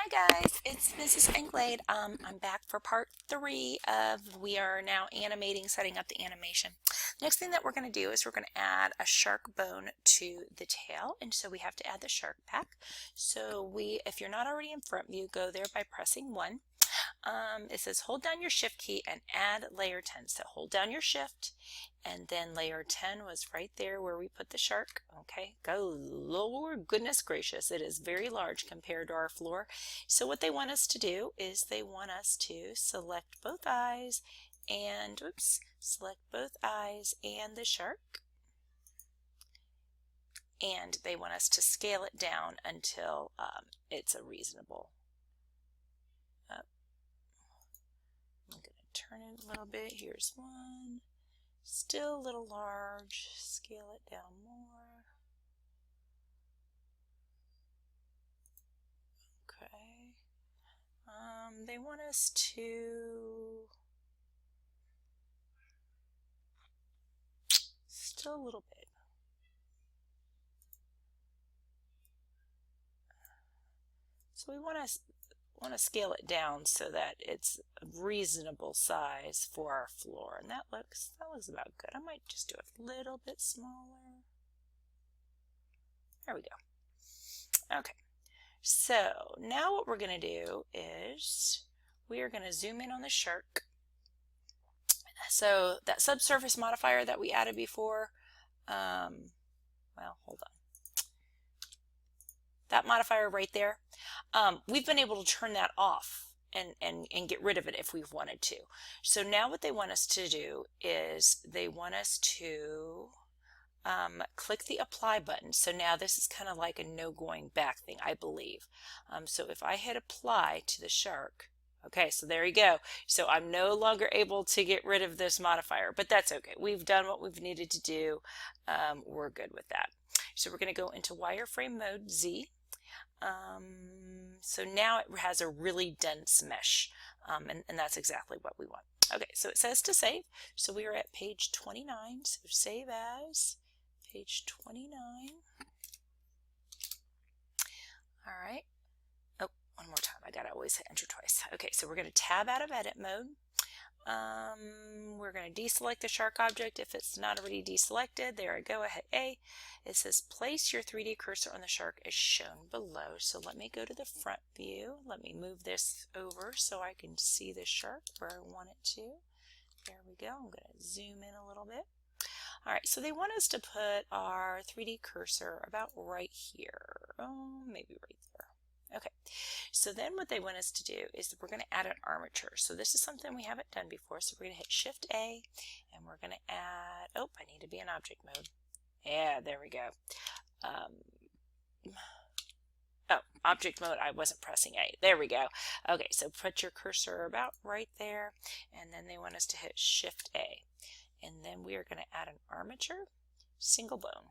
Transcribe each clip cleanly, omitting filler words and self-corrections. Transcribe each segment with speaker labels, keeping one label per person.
Speaker 1: Hi guys, it's Mrs. Englade. I'm back for part 3 of we are now animating, setting up the animation. Next thing that we're going to do is we're going to add a shark bone to the tail, and so we have to add the shark back. So if you're not already in front view, go there by pressing 1. It says hold down your shift key and add layer 10. So hold down your shift and then layer 10 was right there where we put the shark. Okay, go, Lord goodness gracious, it is very large compared to our floor. So what they want us to do is they want us to select both eyes and select both eyes and the shark. And they want us to scale it down until it's a reasonable. I'm going to turn it a little bit. Here's one. Still a little large. Scale it down more. Okay. They want us to still a little bit. So we want to scale it down so that it's a reasonable size for our floor, and that looks about good. I might just do it a little bit smaller. There we go. Okay, so now what we're going to do is we are going to zoom in on the shark. So that subsurface modifier that we added before, well, hold on. That modifier right there, we've been able to turn that off and get rid of it if we've wanted to. So now what they want us to do is they want us to click the apply button. So now this is kind of like a no going back thing, I believe. So if I hit apply to the shark, okay, so there you go. So I'm no longer able to get rid of this modifier, but that's okay. We've done what we've needed to do. We're good with that. So we're going to go into wireframe mode Z. So now it has a really dense mesh, and that's exactly what we want. Okay, so it says to save. So we are at page 29, so save as page 29. All right. Oh, one more time. I gotta always hit enter twice. Okay, so we're going to tab out of edit mode. We're going to deselect the shark object if it's not already deselected. There I go. I hit A. It says place your 3D cursor on the shark as shown below. So let me go to the front view. Let me move this over so I can see the shark where I want it to. There we go. I'm going to zoom in a little bit. All right, so they want us to put our 3D cursor about right here. Oh, maybe right there. Okay, so then what they want us to do is we're going to add an armature. So this is something we haven't done before. So we're going to hit Shift A and we're going to add, oh, I need to be in object mode. Yeah, there we go. Oh, object mode, I wasn't pressing A. There we go. Okay, so put your cursor about right there, and then they want us to hit Shift A. And then we are going to add an armature, single bone.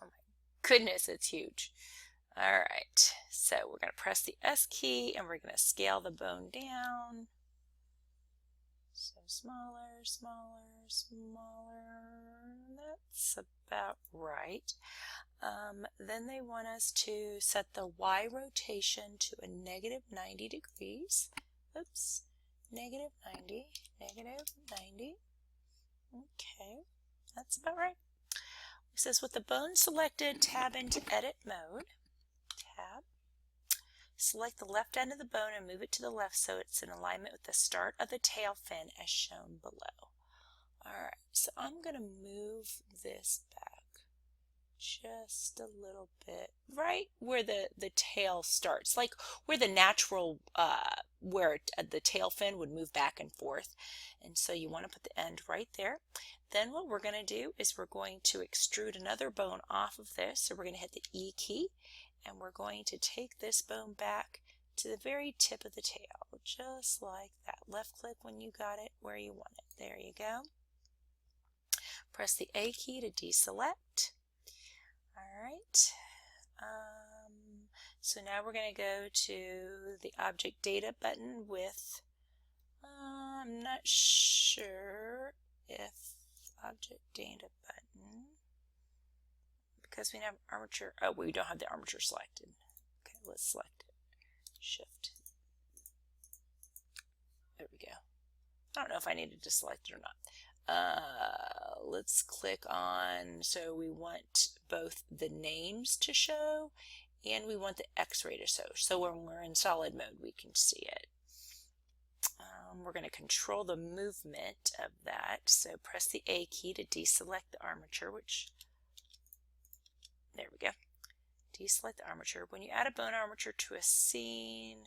Speaker 1: Oh my goodness, it's huge. All right, so we're going to press the S key and we're going to scale the bone down. So smaller, smaller, smaller. That's about right. Then they want us to set the Y rotation to a -90 degrees. Oops, -90, -90. Okay, that's about right. It says with the bone selected, tab into edit mode. Tab. Select the left end of the bone and move it to the left so it's in alignment with the start of the tail fin as shown below. Alright, so I'm going to move this back just a little bit, right where the tail starts, like where the natural, where the tail fin would move back and forth. And so you want to put the end right there. Then what we're going to do is we're going to extrude another bone off of this. So we're going to hit the E key. And we're going to take this bone back to the very tip of the tail, just like that. Left click when you got it where you want it. There you go. Press the A key to deselect. All right. So now we're going to go to the Object Data button with, I'm not sure if Object Data button, because we have armature. Oh, we don't have the armature selected. Okay, let's select it. Shift. There we go. I don't know if I needed to select it or not. Let's click on, so we want both the names to show and we want the X-ray to show. So when we're in solid mode, we can see it. We're going to control the movement of that. So press the A key to deselect the armature, which, there we go. Deselect the armature. When you add a bone armature to a scene,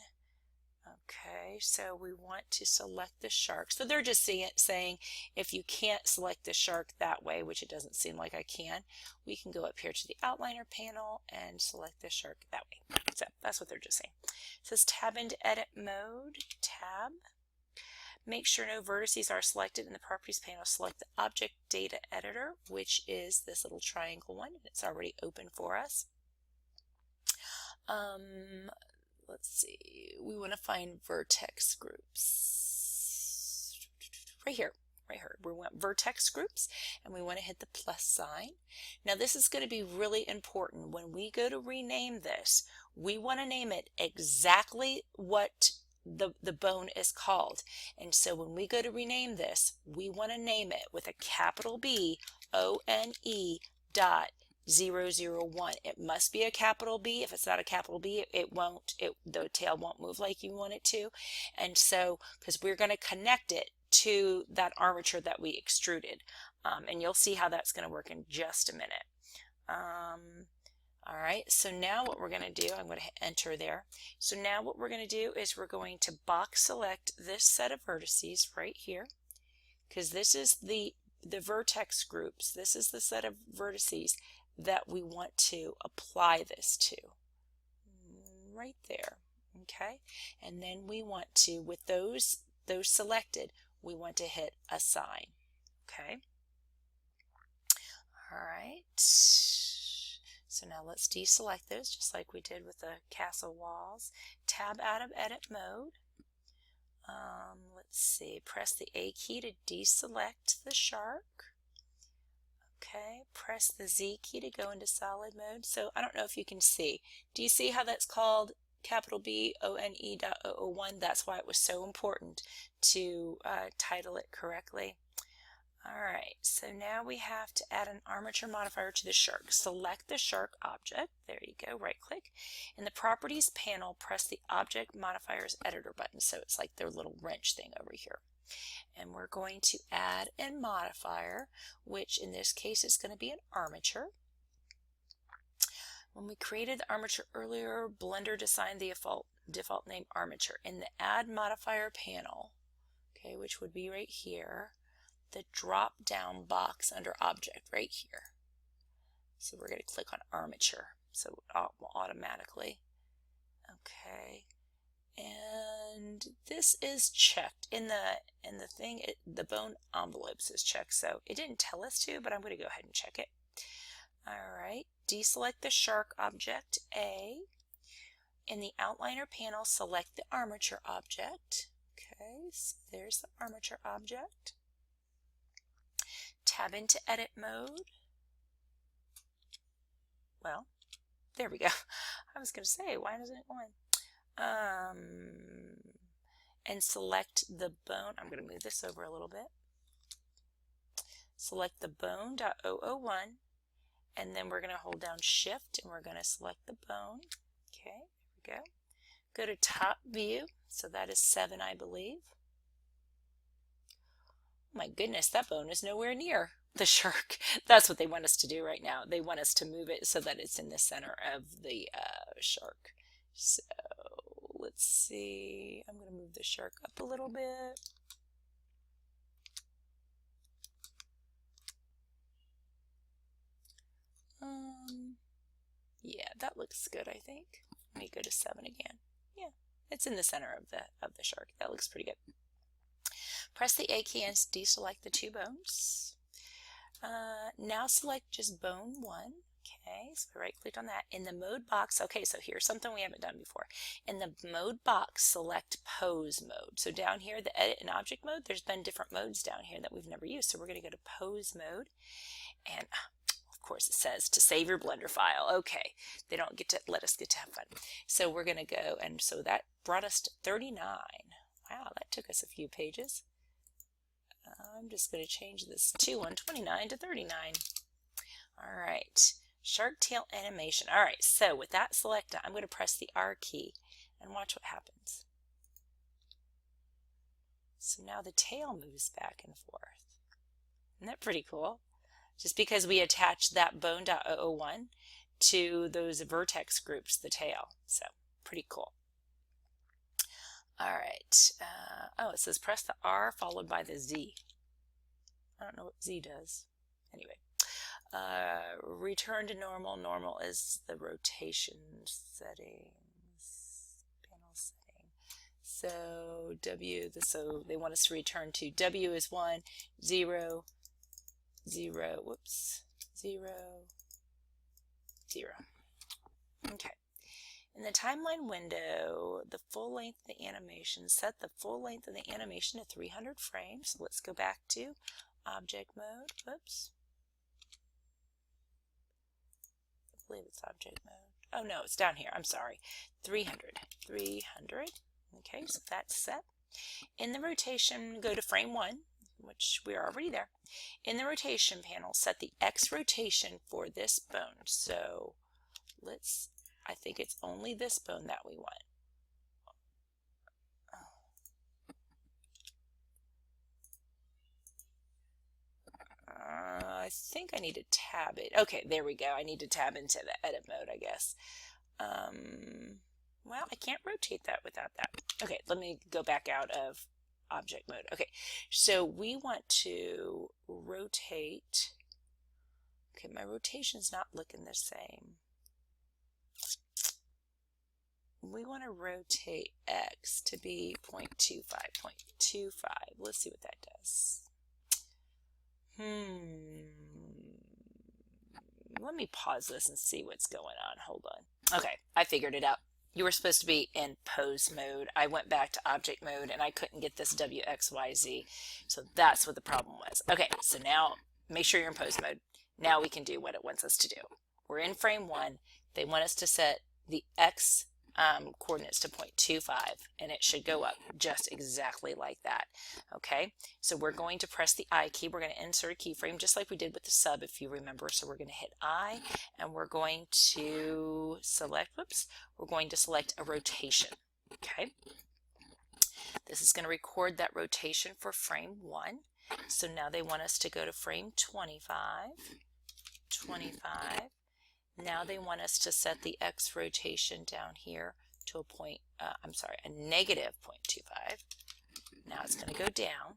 Speaker 1: okay, so we want to select the shark. So they're just saying if you can't select the shark that way, which it doesn't seem like I can, we can go up here to the outliner panel and select the shark that way. So that's what they're just saying. It says tab into edit mode, tab. Make sure no vertices are selected in the properties panel. Select the object data editor, which is this little triangle one. It's already open for us. Let's see, we want to find vertex groups. Right here. We want vertex groups and we want to hit the plus sign. Now this is going to be really important. When we go to rename this, we want to name it exactly what the bone is called. And so when we go to rename this, we want to name it with a capital B, O-N-E dot 001. It must be a capital B. If it's not a capital B, the tail won't move like you want it to. And so, because we're going to connect it to that armature that we extruded. And you'll see how that's going to work in just a minute. All right, so now what we're going to do, I'm going to hit enter there. So now what we're going to do is we're going to box select this set of vertices right here, because this is the vertex groups. This is the set of vertices that we want to apply this to. Right there, okay? And then we want to, with those selected, we want to hit assign, okay? All right. So now let's deselect those just like we did with the castle walls. Tab out of edit mode. Let's see, press the A key to deselect the shark. Okay, press the Z key to go into solid mode. So I don't know if you can see. Do you see how that's called capital B O-N-E.001? That's why it was so important to title it correctly. All right, so now we have to add an armature modifier to the shark. Select the shark object. There you go, right click. In the properties panel, press the object modifiers editor button. So it's like their little wrench thing over here. And we're going to add a modifier, which in this case is going to be an armature. When we created the armature earlier, Blender assigned the default name armature. In the add modifier panel, okay, which would be right here, the drop down box under object right here. So we're going to click on armature, so it will automatically. Okay, and this is checked in the thing. The bone envelopes is checked, so it didn't tell us to, but I'm going to go ahead and check it. All right, deselect the shark object A. In the outliner panel, select the armature object. Okay, so there's the armature object. Tab into edit mode. Well, there we go. I was going to say, why doesn't it go in? And select the bone. I'm going to move this over a little bit. Select the bone.001, and then we're going to hold down shift and we're going to select the bone. Okay, there we go. Go to top view. So that is 7, I believe. My goodness, that bone is nowhere near the shark. That's what they want us to do right now. They want us to move it so that it's in the center of the shark. So let's see. I'm going to move the shark up a little bit. Yeah, that looks good, I think. Let me go to 7 again. Yeah, it's in the center of the shark. That looks pretty good. Press the A key and deselect the 2 bones. Now select just bone 1. Okay, so right click on that. In the mode box, okay, so here's something we haven't done before. In the mode box, select pose mode. So down here, the edit and object mode, there's been different modes down here that we've never used. So we're going to go to pose mode. And of course it says to save your Blender file. Okay, they don't get to let us get to have fun. So we're going to go, and so that brought us to 39. Wow, that took us a few pages. I'm just going to change this to 129 to 39. All right, shark tail animation. All right, so with that selected, I'm going to press the R key and watch what happens. So now the tail moves back and forth. Isn't that pretty cool? Just because we attached that bone.001 to those vertex groups, the tail. So pretty cool. All right. Oh, it says press the R followed by the Z. I don't know what Z does. Anyway, return to normal. Normal is the rotation settings. Panel setting. So W. So they want us to return to W is 1, 0, 0. Whoops. 0, 0. Okay. In the timeline window, the full length of the animation, set the full length of the animation to 300 frames. So let's go back to object mode. Whoops. I believe it's object mode. Oh no, it's down here. I'm sorry. 300. 300. Okay, so that's set. In the rotation, go to frame 1, which we're already there. In the rotation panel, set the X rotation for this bone. So I think it's only this bone that we want. I think I need to tab it. Okay, there we go. I need to tab into the edit mode, I guess. Well, I can't rotate that without that. Okay, let me go back out of object mode. Okay, so we want to rotate. Okay, my rotation's not looking the same. We want to rotate X to be 0.25, 0.25. Let's see what that does. Let me pause this and see what's going on. Hold on. Okay, I figured it out. You were supposed to be in pose mode. I went back to object mode and I couldn't get this WXYZ. So that's what the problem was. Okay, so now make sure you're in pose mode. Now we can do what it wants us to do. We're in frame 1. They want us to set the X coordinates to 0.25, and it should go up just exactly like that. Okay, so we're going to press the I key. We're going to insert a keyframe just like we did with the sub, if you remember. So we're going to hit I, and we're going to select, we're going to select a rotation. Okay, this is going to record that rotation for frame 1. So now they want us to go to frame 25, 25. Now they want us to set the X rotation down here to a negative 0.25. Now it's going to go down,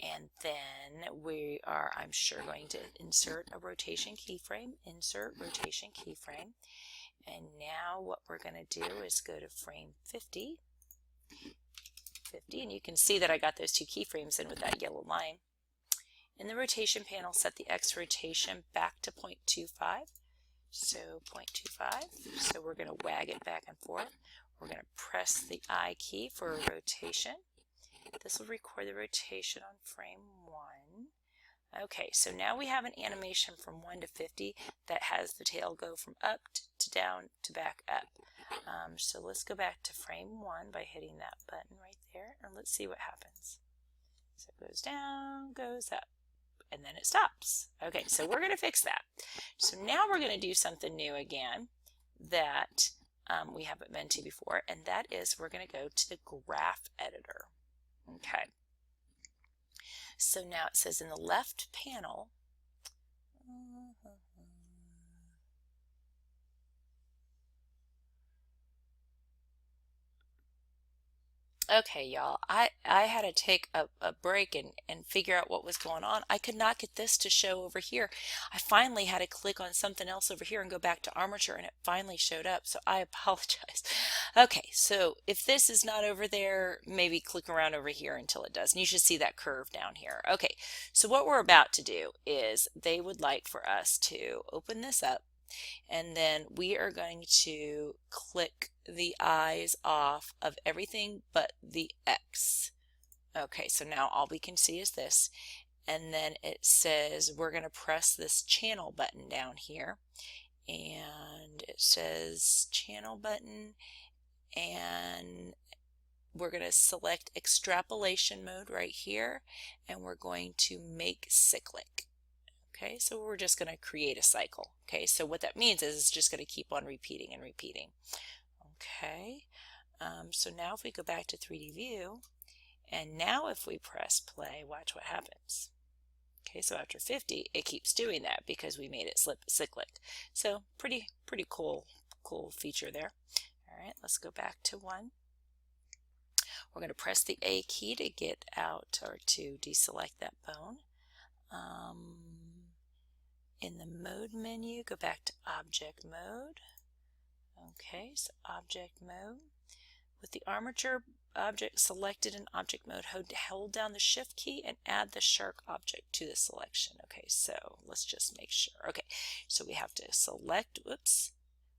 Speaker 1: and then we are, I'm sure, going to insert a rotation keyframe, insert rotation keyframe, and now what we're going to do is go to frame 50, and you can see that I got those 2 keyframes in with that yellow line. In the rotation panel, set the X rotation back to 0.25. So 0.25, so we're going to wag it back and forth. We're going to press the I key for a rotation. This will record the rotation on frame 1. Okay, so now we have an animation from 1 to 50 that has the tail go from up to down to back up. So let's go back to frame 1 by hitting that button right there, and let's see what happens. So it goes down, goes up, and then it stops. Okay, so we're going to fix that. So now we're going to do something new again that we haven't been to before, and that is we're going to go to the graph editor. Okay. So now it says in the left panel, okay, y'all, I had to take a break and figure out what was going on. I could not get this to show over here. I finally had to click on something else over here and go back to Armature, and it finally showed up, so I apologize. Okay, so if this is not over there, maybe click around over here until it does, and you should see that curve down here. Okay, so what we're about to do is they would like for us to open this up, and then we are going to click the eyes off of everything but the X. Okay, so now all we can see is this. and then it says we're going to press this channel button down here, and it says channel button, and we're going to select extrapolation mode right here, and we're going to make cyclic. Okay, so we're just going to create a cycle. Okay, so what that means is it's just going to keep on repeating and repeating. Okay, so now if we go back to 3D view, and now if we press play, watch what happens. Okay, so after 50, it keeps doing that because we made it cyclic. So pretty cool feature there. All right, let's go back to 1. We're going to press the A key to get out or to deselect that bone. In the mode menu, go back to object mode. Okay, so object mode. With the armature object selected in object mode, hold down the shift key and add the shark object to the selection. Okay, so let's just make sure. Okay, so we have to select, whoops,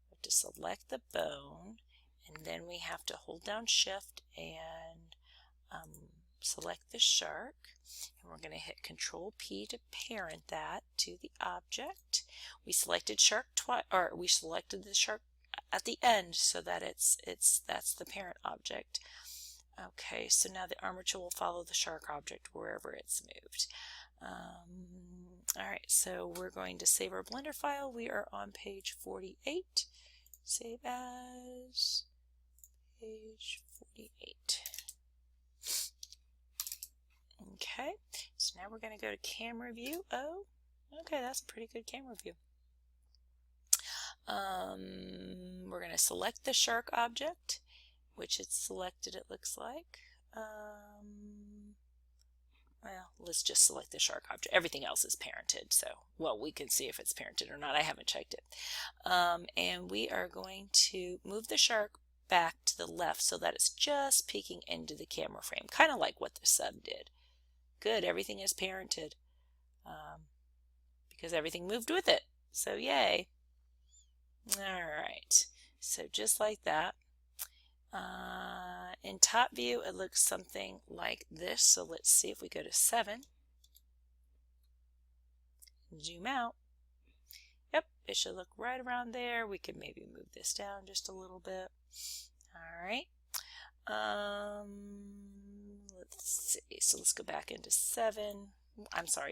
Speaker 1: we have to select the bone, and then we have to hold down shift and select the shark, and we're going to hit Control P to parent that to the object. We selected shark twice, or we selected the shark at the end so that that's the parent object. Okay, so now the armature will follow the shark object wherever it's moved. All right, so we're going to save our Blender file. We are on page 48. Save as page 48. Okay, so now we're going to go to camera view. Oh, okay, that's a pretty good camera view. We're going to select the shark object, which it's selected, it looks like. Well, let's just select the shark object. Everything else is parented, so, well, we can see if it's parented or not. I haven't checked it. And we are going to move the shark back to the left so that it's just peeking into the camera frame, kind of like what the sub did. Good, everything is parented because everything moved with it, so yay. Alright, so just like that. In top view, it looks something like this, so let's see if we go to 7. Zoom out. Yep, it should look right around there. We could maybe move this down just a little bit. Alright. Let's see, so let's go back into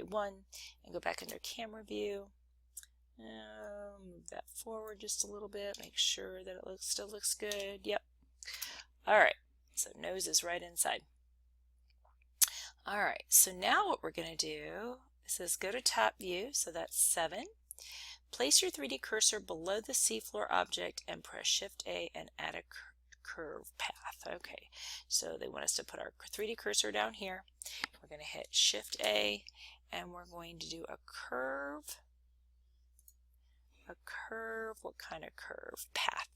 Speaker 1: 1, and go back into camera view. Move that forward just a little bit, make sure that it still looks good. Yep. Alright, so nose is right inside. Alright, so now what we're going to do, it says go to top view, so that's 7. Place your 3D cursor below the seafloor object and press Shift A and add a curve path. Okay, so they want us to put our 3D cursor down here. We're going to hit Shift A, and we're going to do a curve. A curve, what kind of curve? Path.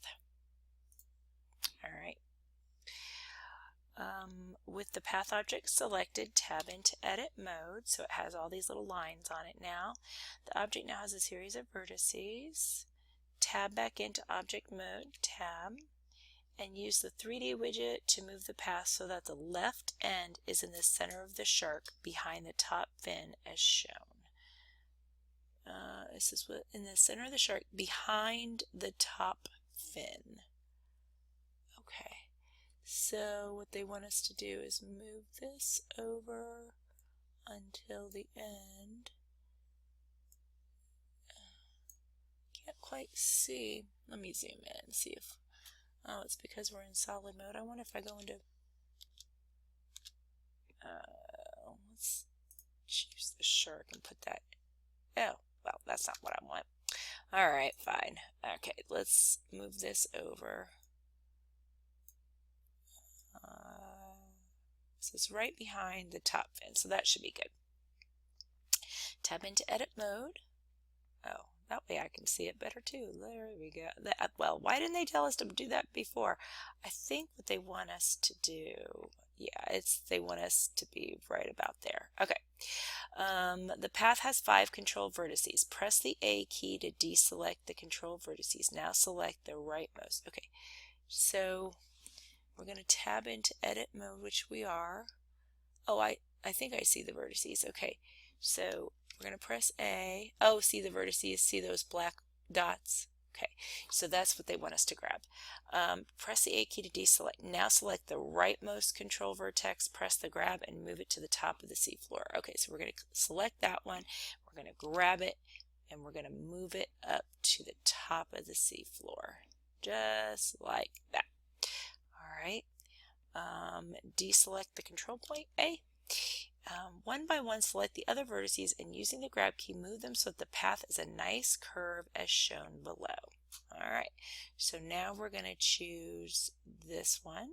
Speaker 1: Alright. With the path object selected, tab into edit mode, so it has all these little lines on it now. The object now has a series of vertices. Tab back into object mode, tab, and use the 3D widget to move the path so that the left end is in the center of the shark behind the top fin as shown. This is in the center of the shark behind the top fin. Okay, so what they want us to do is move this over until the end. Can't quite see. Let me zoom in and see if, oh, it's because we're in solid mode. I wonder if I go into, let's choose the shark and put that, oh, well, that's not what I want. Alright, fine. Okay, let's move this over. This is right behind the top fin, so that should be good. Tab into edit mode. Oh, that way I can see it better too. There we go. Well, why didn't they tell us to do that before? I think what they want us to do, yeah, they want us to be right about there. Okay. The path has 5 control vertices. Press the A key to deselect the control vertices. Now select the rightmost. Okay, so we're going to tab into edit mode, which we are. Oh, I think I see the vertices. Okay, So we're going to press A. Oh, see the vertices, see those black dots? Okay, so that's what they want us to grab. Press the A key to deselect. Now select the rightmost control vertex, press the grab, and move it to the top of the seafloor. Okay, so we're going to select that one. We're going to grab it, and we're going to move it up to the top of the seafloor, just like that. All right, deselect the control point A. One by one, select the other vertices and using the grab key, move them so that the path is a nice curve as shown below. Alright, so now we're going to choose this one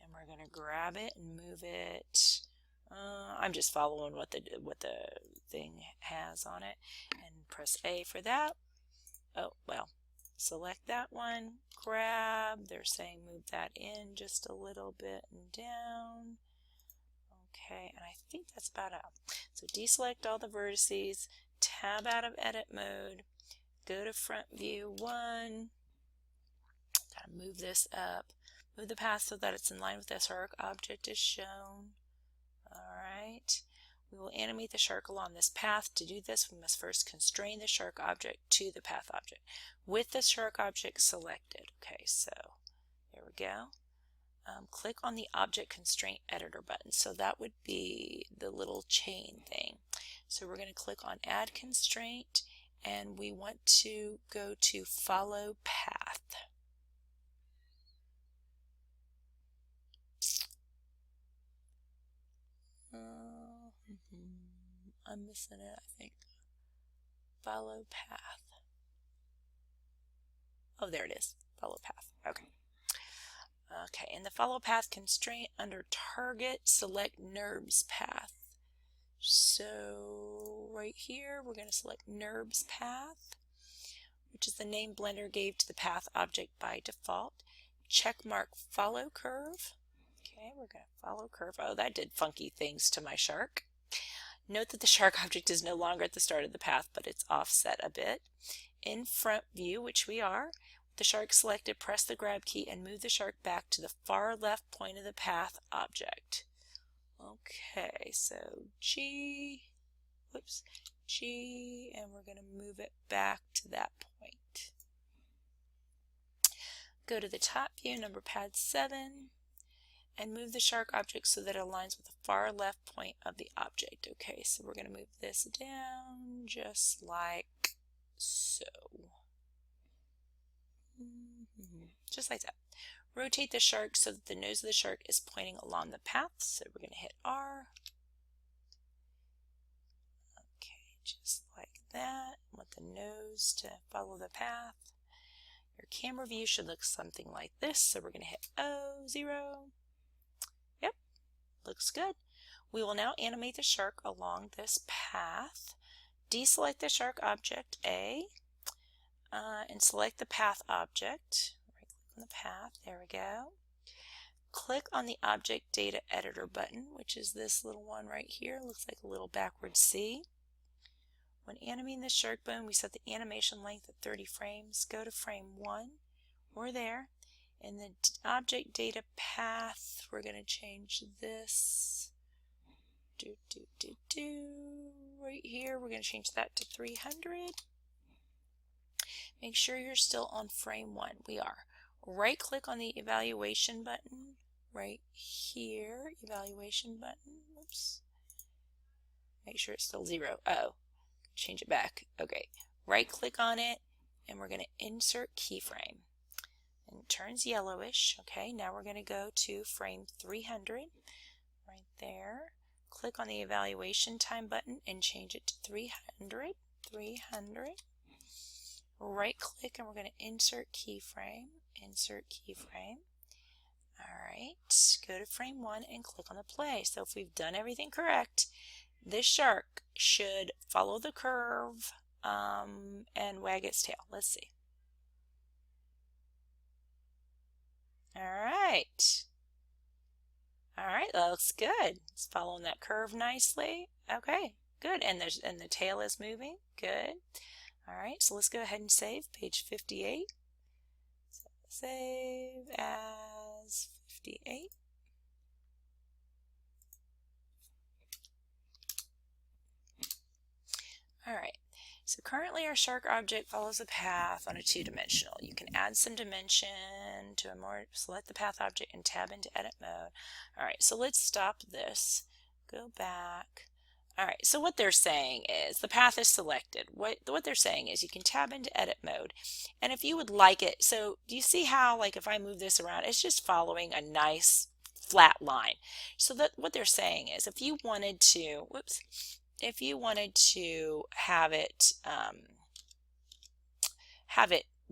Speaker 1: and we're going to grab it and move it. I'm just following what the thing has on it, and press A for that. Oh, well, select that one, grab. They're saying move that in just a little bit and down. Okay, and I think that's about it. So deselect all the vertices, tab out of edit mode, go to front view 1, gotta move this up, move the path so that it's in line with the shark object as shown. Alright, we will animate the shark along this path. To do this, we must first constrain the shark object to the path object with the shark object selected. Okay, so there we go. Click on the Object Constraint Editor button. So that would be the little chain thing. So we're going to click on Add Constraint, and we want to go to Follow Path. I'm missing it, I think. Follow Path. Oh, there it is. Follow Path. Okay. Okay, in the Follow Path constraint under Target, select NURBS Path. So right here, we're going to select NURBS Path, which is the name Blender gave to the path object by default. Check mark Follow Curve. Okay, we're going to follow curve. Oh, that did funky things to my shark. Note that the shark object is no longer at the start of the path, but it's offset a bit. In front view, which we are, the shark selected, press the grab key and move the shark back to the far left point of the path object. Okay, so G, and we're going to move it back to that point. Go to the top view, number pad 7, and move the shark object so that it aligns with the far left point of the object. Okay, so we're going to move this down just like so. Just like that. Rotate the shark so that the nose of the shark is pointing along the path. So we're going to hit R. Okay, just like that. Want the nose to follow the path. Your camera view should look something like this. So we're going to hit O, 0. Yep, looks good. We will now animate the shark along this path. Deselect the shark object A and select the path object. Right click on the path, there we go. Click on the Object Data Editor button, which is this little one right here. Looks like a little backwards C. When animating the shark bone, we set the animation length at 30 frames. Go to frame 1 or there. In the Object Data Path, we're going to change this. Right here, we're going to change that to 300. Make sure you're still on frame 1. We are. Right click on the evaluation button right here. Evaluation button. Oops. Make sure it's still 0. Oh, change it back. Okay. Right click on it and we're going to insert keyframe. And it turns yellowish. Okay, now we're going to go to frame 300. Right there. Click on the evaluation time button and change it to 300. 300. Right click and we're going to insert keyframe. Insert keyframe. Alright, go to frame 1 and click on the play. So if we've done everything correct, this shark should follow the curve and wag its tail. Let's see. Alright. Alright, that looks good. It's following that curve nicely. Okay, good. And the tail is moving. Good. Alright, so let's go ahead and save page 58. So save as 58. currently our shark object follows a path on a two-dimensional. You can add some dimension to a more, select the path object and tab into edit mode. All right, so let's stop this, go back. All right, so what they're saying is the path is selected. What they're saying is you can tab into edit mode, and if you would like it, so do you see how, like, if I move this around, it's just following a nice flat line. So that what they're saying is if you wanted to, whoops, if you wanted to have it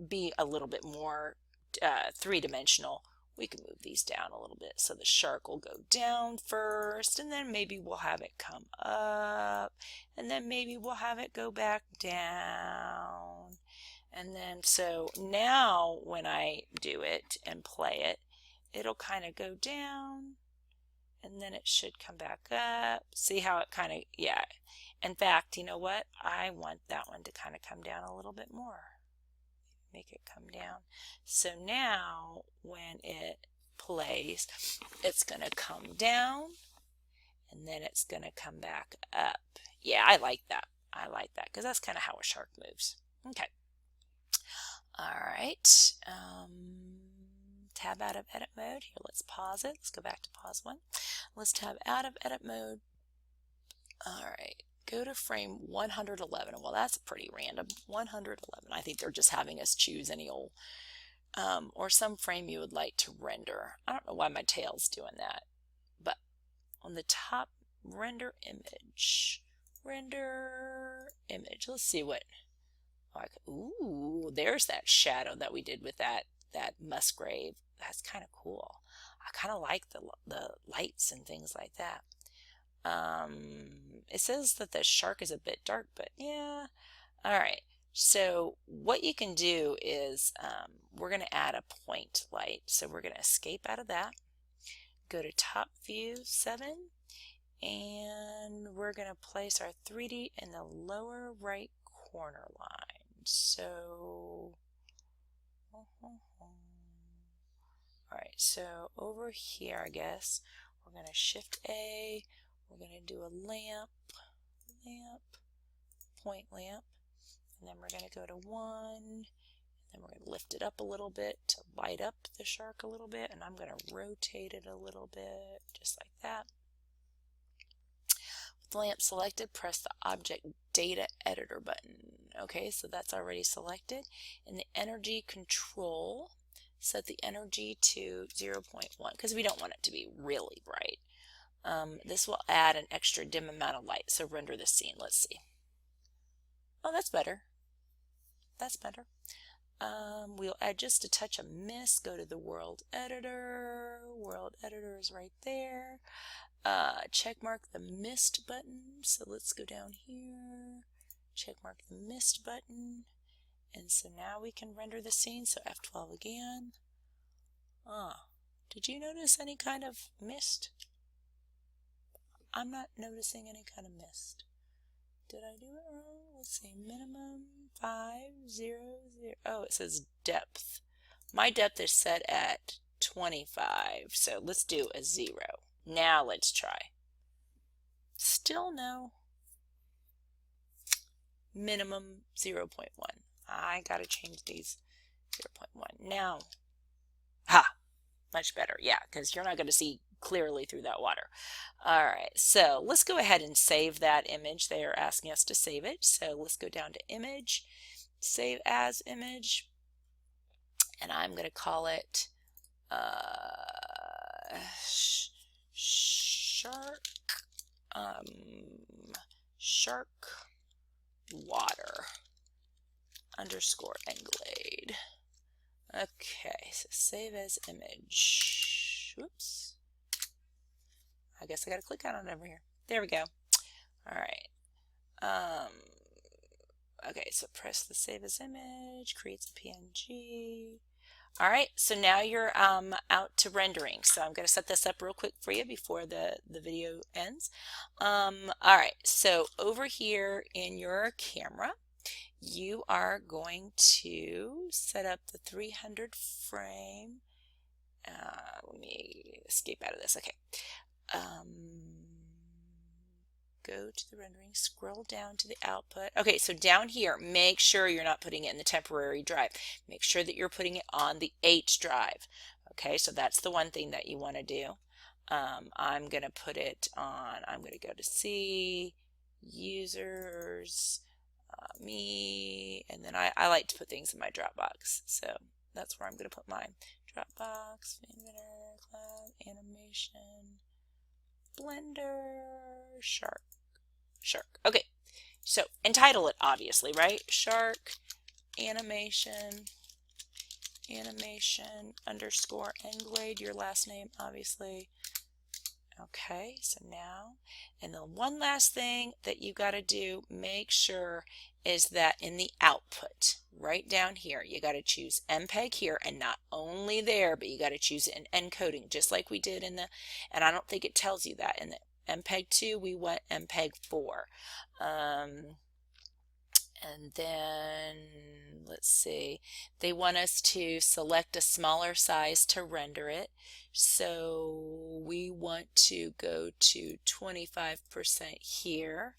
Speaker 1: be a little bit more three-dimensional, we can move these down a little bit. So the shark will go down first, and then maybe we'll have it come up, and then maybe we'll have it go back down. And then, so now when I do it and play it, it'll kind of go down, and then it should come back up. See how it kind of, yeah. In fact, you know what? I want that one to kind of come down a little bit more. Make it come down. So now when it plays, it's going to come down, and then it's going to come back up. Yeah, I like that. I like that because that's kind of how a shark moves. Okay. All right. Tab out of edit mode. Here, let's pause it. Let's go back to pause one. Let's tab out of edit mode. All right. Go to frame 111. Well, that's pretty random. 111. I think they're just having us choose any old or some frame you would like to render. I don't know why my tail's doing that, but on the top, render image. Render image. Let's see what. Ooh, there's that shadow that we did with that musgrave. That's kind of cool. I kind of like the lights and things like that. It says that the shark is a bit dark, but yeah. All right. So what you can do is we're going to add a point light. So we're going to escape out of that. Go to top view 7, and we're going to place our 3D in the lower right corner line. So, all right. So over here, I guess we're going to shift A. We're going to do a lamp, point lamp, and then we're going to go to 1, and then we're going to lift it up a little bit to light up the shark a little bit, and I'm going to rotate it a little bit, just like that. With the lamp selected, press the Object Data Editor button. Okay, so that's already selected. In the energy control, set the energy to 0.1, because we don't want it to be really bright. This will add an extra dim amount of light. So render the scene. Let's see. Oh, that's better. That's better. We'll add just a touch of mist. Go to the world editor. World editor is right there. Check mark the mist button. So let's go down here. Check mark the mist button. And so now we can render the scene. So F12 again. Did you notice any kind of mist? I'm not noticing any kind of mist. Did I do it wrong? Let's see, minimum 500. Oh, it says depth. My depth is set at 25, so let's do a 0. Now let's try. Still no. Minimum 0.1. I gotta change these 0.1. Now, much better. Yeah, because you're not going to see clearly through that water. All right, so let's go ahead and save that image. They are asking us to save it. So let's go down to image, save as image, and I'm going to call it shark water underscore Englade. Okay, so save as image. Whoops. I guess I gotta click on it over here. There we go. All right. Okay, so press the save as image, creates a PNG. All right, so now you're out to rendering. So I'm gonna set this up real quick for you before the video ends. All right, so over here in your camera, you are going to set up the 300 frame. Let me escape out of this. Okay. go to the rendering, scroll down to the output. Okay, so down here, make sure you're not putting it in the temporary drive. Make sure that you're putting it on the H drive. Okay, so that's the one thing that you want to do. I'm going to put it on, I'm going to go to C, users, me, and then I like to put things in my Dropbox. So that's where I'm going to put mine. Dropbox, Cloud, Animation, Blender, Shark. Okay, so entitle it obviously, right? Shark animation underscore Englade, your last name obviously. Okay, so now, and the one last thing that you got to do, make sure is that in the output, right down here, you got to choose MPEG here, and not only there, but you got to choose it in encoding, just like we did in the, and I don't think it tells you that in the MPEG 2, we went MPEG 4. And then, let's see, they want us to select a smaller size to render it. So we want to go to 25% here,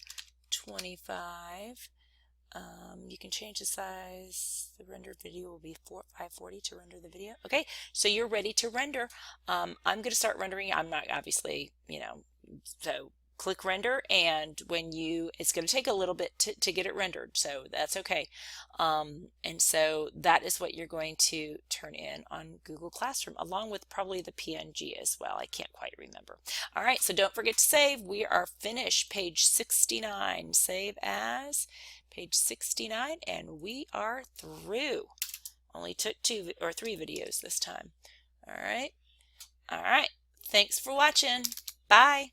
Speaker 1: 25. You can change the size. The rendered video will be 540 to render the video. Okay, so you're ready to render. I'm going to start rendering. I'm not obviously, so click render, and when it's going to take a little bit to get it rendered, so that's okay. And so that is what you're going to turn in on Google Classroom, along with probably the PNG as well. I can't quite remember. All right, so don't forget to save. We are finished. Page 69. Save as page 69, and we are through. Only took 2 or 3 videos this time. All right. Thanks for watching. Bye.